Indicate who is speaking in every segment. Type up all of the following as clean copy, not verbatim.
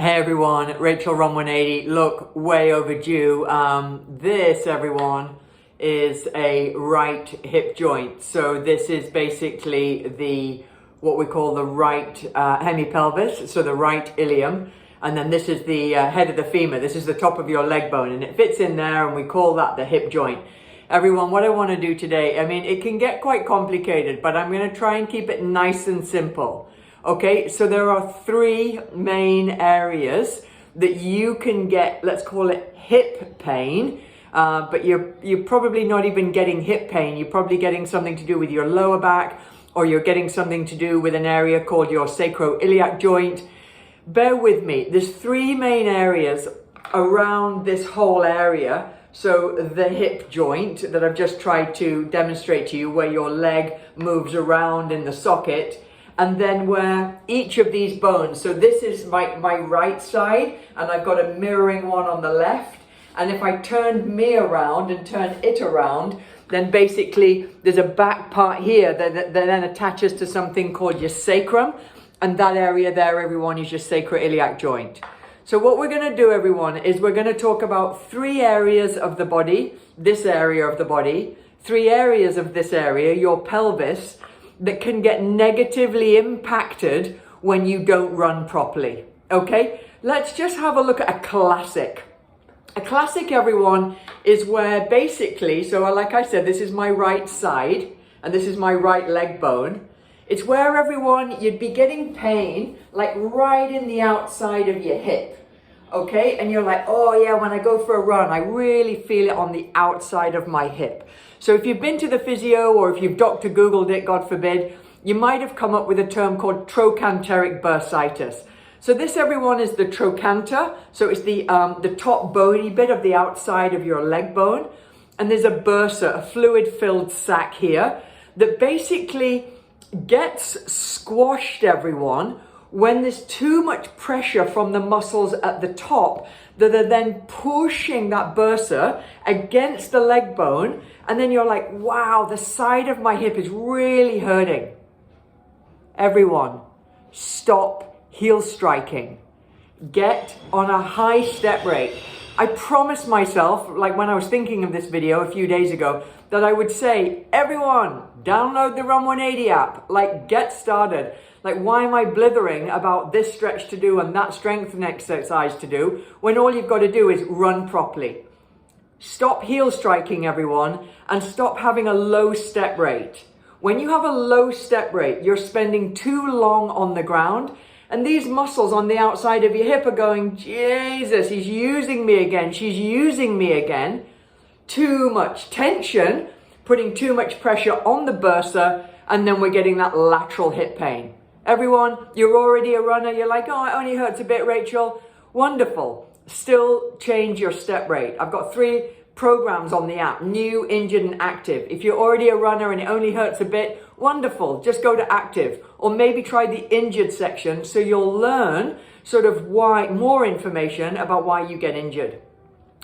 Speaker 1: Hey everyone, Rachel Run 180. Look, way overdue. This, everyone, is a right hip joint. So this is basically what we call the right hemipelvis, so the right ilium. And then this is the head of the femur. This is the top of your leg bone, and it fits in there, and we call that the hip joint. Everyone, what I want to do today, I mean, it can get quite complicated, but I'm going to try and keep it nice and simple. Okay, so there are three main areas that you can get, let's call it hip pain, but you're probably not even getting hip pain. You're probably getting something to do with your lower back, or you're getting something to do with an area called your sacroiliac joint. Bear with me, there's three main areas around this whole area. So the hip joint that I've just tried to demonstrate to you, where your leg moves around in the socket, and then where each of these bones, so this is my right side, and I've got a mirroring one on the left, and if I turn me around and turn it around, then basically there's a back part here that then attaches to something called your sacrum, and that area there, everyone, is your sacroiliac joint. So what we're going to do, everyone, is we're going to talk about three areas of the body, this area of the body, three areas of this area, your pelvis, that can get negatively impacted when you don't run properly. Okay, let's just have a look at a classic. A classic, everyone, is where basically, so like I said, this is my right side and this is my right leg bone. It's where, everyone, you'd be getting pain like right in the outside of your hip. Okay, and you're like, oh yeah, when I go for a run, I really feel it on the outside of my hip. So if you've been to the physio, or if you've Dr. Googled it, God forbid, you might have come up with a term called Trochanteric Bursitis. So this, everyone, is the trochanter. So it's the top bony bit of the outside of your leg bone. And there's a bursa, a fluid-filled sac here, that basically gets squashed, everyone, when there's too much pressure from the muscles at the top that are then pushing that bursa against the leg bone, and then you're like, wow, the side of my hip is really hurting. Everyone, stop heel striking. Get on a high step rate. I promised myself, like when I was thinking of this video a few days ago, that I would say, everyone, download the Run 180 app, like get started. Like, why am I blithering about this stretch to do and that strengthening exercise to do when all you've got to do is run properly? Stop heel striking, everyone, and stop having a low step rate. When you have a low step rate, you're spending too long on the ground, and these muscles on the outside of your hip are going, Jesus, he's using me again, she's using me again. Too much tension, putting too much pressure on the bursa, and then we're getting that lateral hip pain. Everyone, you're already a runner, you're like, oh, it only hurts a bit, Rachel. Wonderful. Still change your step rate. I've got 3 programs on the app, new, injured, and active. If you're already a runner and it only hurts a bit, wonderful. Just go to active, or maybe try the injured section so you'll learn sort of why, more information about why you get injured.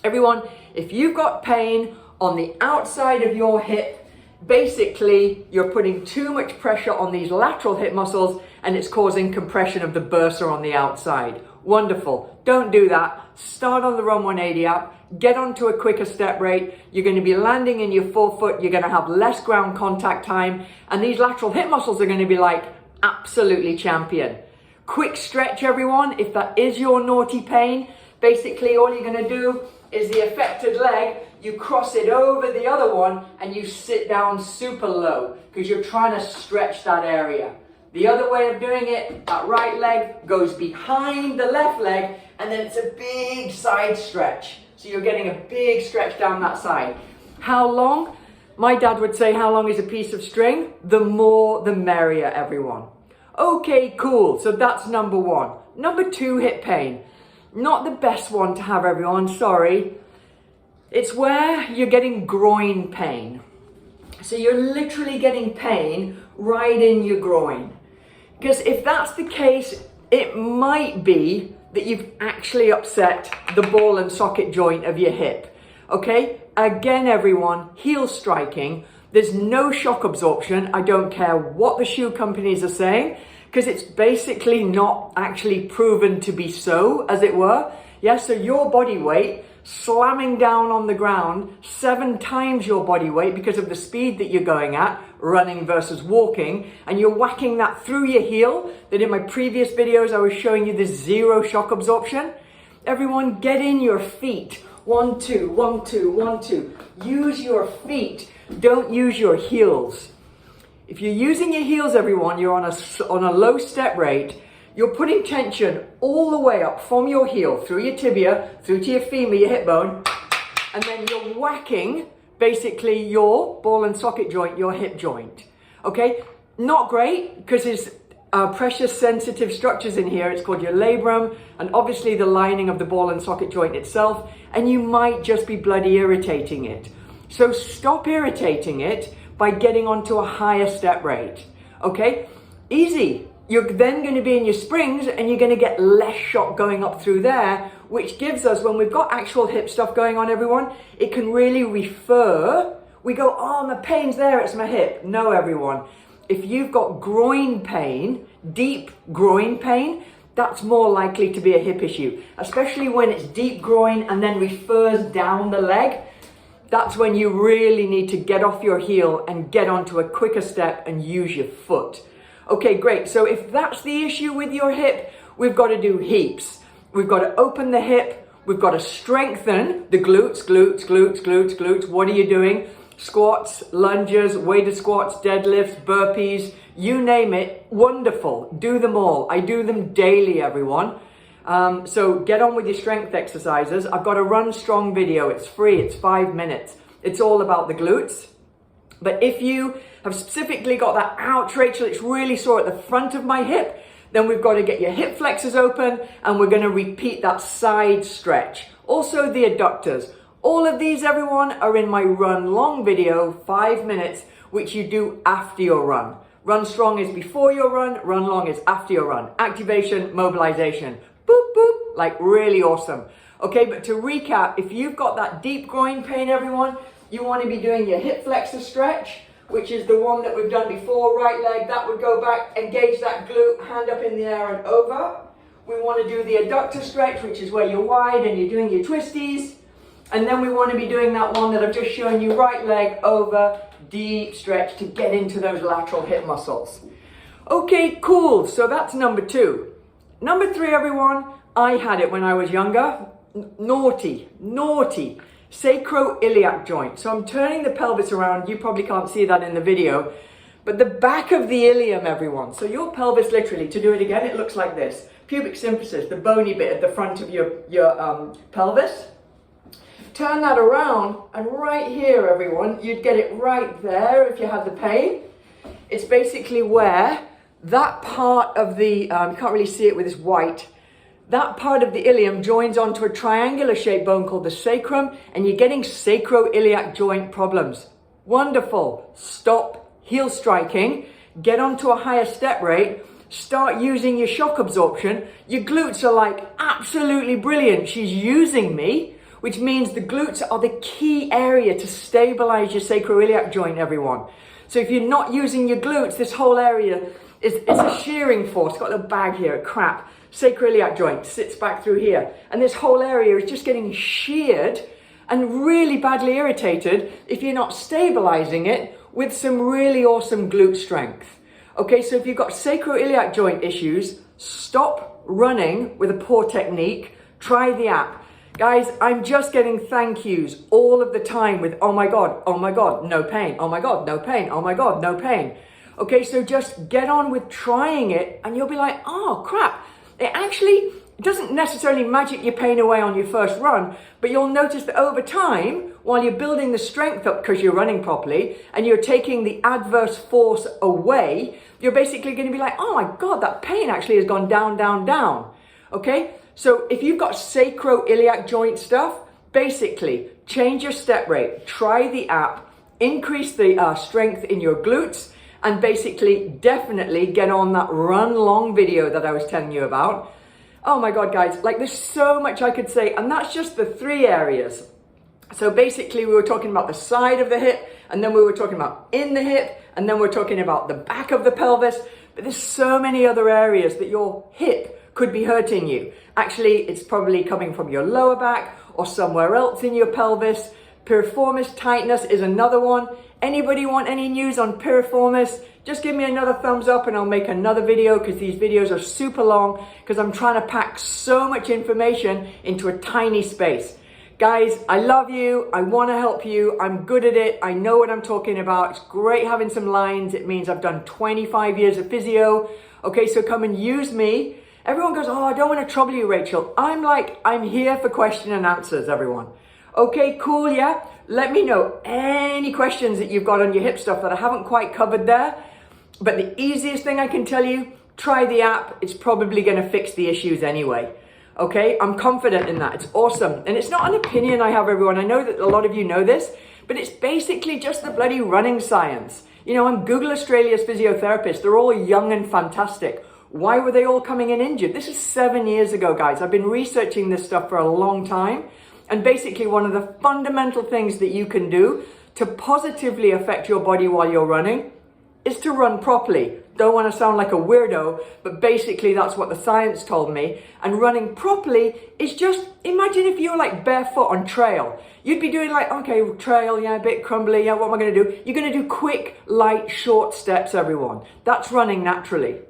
Speaker 1: Everyone, if you've got pain on the outside of your hip, basically you're putting too much pressure on these lateral hip muscles and it's causing compression of the bursa on the outside. Wonderful. Don't do that. Start on the Run 180 app. Get onto a quicker step rate. You're going to be landing in your forefoot. You're going to have less ground contact time. And these lateral hip muscles are going to be like absolutely champion. Quick stretch, everyone. If that is your naughty pain, basically all you're going to do is the affected leg, you cross it over the other one and you sit down super low because you're trying to stretch that area. The other way of doing it, that right leg goes behind the left leg and then it's a big side stretch. So you're getting a big stretch down that side. How long? My dad would say, how long is a piece of string? The more, the merrier, everyone. Okay, cool. So that's number 1. Number 2, hip pain. Not the best one to have, everyone, sorry. It's where you're getting groin pain. So you're literally getting pain right in your groin. Because if that's the case, it might be that you've actually upset the ball and socket joint of your hip. Okay? Again, everyone, heel striking. There's no shock absorption. I don't care what the shoe companies are saying. because it's basically not actually proven to be so, as it were. Yeah, so your body weight slamming down on the ground 7 times your body weight because of the speed that you're going at, running versus walking, and you're whacking that through your heel, that in my previous videos I was showing you this 0 shock absorption. Everyone, get in your feet. 1, 2, 1, 2, 1, 2. Use your feet. Don't use your heels. If you're using your heels, everyone, you're on a low step rate. You're putting tension all the way up from your heel, through your tibia, through to your femur, your hip bone, and then you're whacking basically your ball and socket joint, your hip joint. Okay? Not great, because there's pressure sensitive structures in here. It's called your labrum, and obviously the lining of the ball and socket joint itself, and you might just be bloody irritating it. So stop irritating it by getting onto a higher step rate. Okay? Easy. You're then going to be in your springs and you're going to get less shock going up through there, which gives us, when we've got actual hip stuff going on, everyone, it can really refer. We go, oh, my pain's there, it's my hip. No, everyone. If you've got groin pain, deep groin pain, that's more likely to be a hip issue, especially when it's deep groin and then refers down the leg. That's when you really need to get off your heel and get onto a quicker step and use your foot. Okay, great. So if that's the issue with your hip, we've got to do heaps. We've got to open the hip. We've got to strengthen the glutes, glutes, glutes, glutes, glutes. What are you doing? Squats, lunges, weighted squats, deadlifts, burpees, you name it. Wonderful. Do them all. I do them daily, everyone. So get on with your strength exercises. I've got a Run Strong video. It's free. It's 5 minutes. It's all about the glutes. But if you have specifically got that, ouch, Rachel, it's really sore at the front of my hip, then we've got to get your hip flexors open and we're going to repeat that side stretch. Also the adductors. All of these, everyone, are in my Run Long video, 5 minutes, which you do after your run. Run Strong is before your run Long is after your run. Activation, mobilization, boop, boop, like really awesome. Okay, but to recap, if you've got that deep groin pain, everyone, you want to be doing your hip flexor stretch, which is the one that we've done before, right leg, that would go back, engage that glute, hand up in the air and over. We want to do the adductor stretch, which is where you're wide and you're doing your twisties. And then we want to be doing that one that I've just shown you, right leg over, deep stretch to get into those lateral hip muscles. Okay, cool. So that's number 2. Number 3, everyone, I had it when I was younger. Naughty. Sacroiliac joint. So I'm turning the pelvis around. You probably can't see that in the video, but the back of the ilium, everyone. So your pelvis, literally, to do it again, it looks like this. Pubic symphysis, the bony bit at the front of your pelvis. Turn that around, and right here, everyone, you'd get it right there if you had the pain. It's basically where that part of the, you can't really see it with this white, that part of the ilium joins onto a triangular shaped bone called the sacrum, and you're getting sacroiliac joint problems. Wonderful. Stop heel striking, get onto a higher step rate, start using your shock absorption. Your glutes are like, absolutely brilliant, she's using me, which means the glutes are the key area to stabilize your sacroiliac joint, everyone. So if you're not using your glutes, this whole area is a shearing force. It's got a bag here, crap. Sacroiliac joint sits back through here, and this whole area is just getting sheared and really badly irritated if you're not stabilizing it with some really awesome glute strength. Okay, so if you've got sacroiliac joint issues, stop running with a poor technique, try the app. Guys, I'm just getting thank yous all of the time with, oh my God, no pain, oh my God, no pain, oh my God, no pain. Okay, so just get on with trying it and you'll be like, oh crap. It actually doesn't necessarily magic your pain away on your first run, but you'll notice that over time, while you're building the strength up because you're running properly and you're taking the adverse force away, you're basically going to be like, oh my God, that pain actually has gone down, down, down. Okay? So if you've got sacroiliac joint stuff, basically change your step rate, try the app, increase the strength in your glutes, and basically definitely get on that Run Long video that I was telling you about. Oh my God, guys, like there's so much I could say, and that's just the 3 areas. So basically we were talking about the side of the hip, and then we were talking about in the hip, and then we're talking about the back of the pelvis. but there's so many other areas that your hip could be hurting you. Actually, it's probably coming from your lower back or somewhere else in your pelvis. Piriformis tightness is another one. Anybody want any news on piriformis? Just give me another thumbs up and I'll make another video, because these videos are super long because I'm trying to pack so much information into a tiny space. Guys, I love you. I want to help you. I'm good at it. I know what I'm talking about. It's great having some lines. It means I've done 25 years of physio. Okay, so come and use me. Everyone goes, oh, I don't want to trouble you, Rachel. I'm here for question and answers, everyone. Okay, cool, yeah? Let me know any questions that you've got on your hip stuff that I haven't quite covered there. But the easiest thing I can tell you, try the app. It's probably going to fix the issues anyway. Okay, I'm confident in that. It's awesome. And it's not an opinion I have, everyone. I know that a lot of you know this, but it's basically just the bloody running science. You know, I'm Google Australia's physiotherapists. They're all young and fantastic. Why were they all coming in injured? This is 7 years ago, guys. I've been researching this stuff for a long time. And basically one of the fundamental things that you can do to positively affect your body while you're running is to run properly. Don't want to sound like a weirdo, but basically that's what the science told me. And running properly is just, imagine if you were like barefoot on trail. You'd be doing like, okay, trail, yeah, a bit crumbly, yeah, what am I going to do? You're going to do quick, light, short steps, everyone. That's running naturally.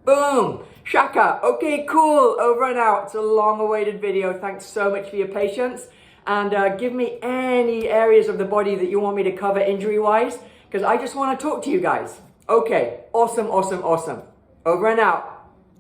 Speaker 1: Boom, shaka. Okay, cool, over and out. It's a long-awaited video. Thanks so much for your patience. And give me any areas of the body that you want me to cover injury-wise, because I just want to talk to you guys. Okay, awesome, awesome, awesome. Over and out.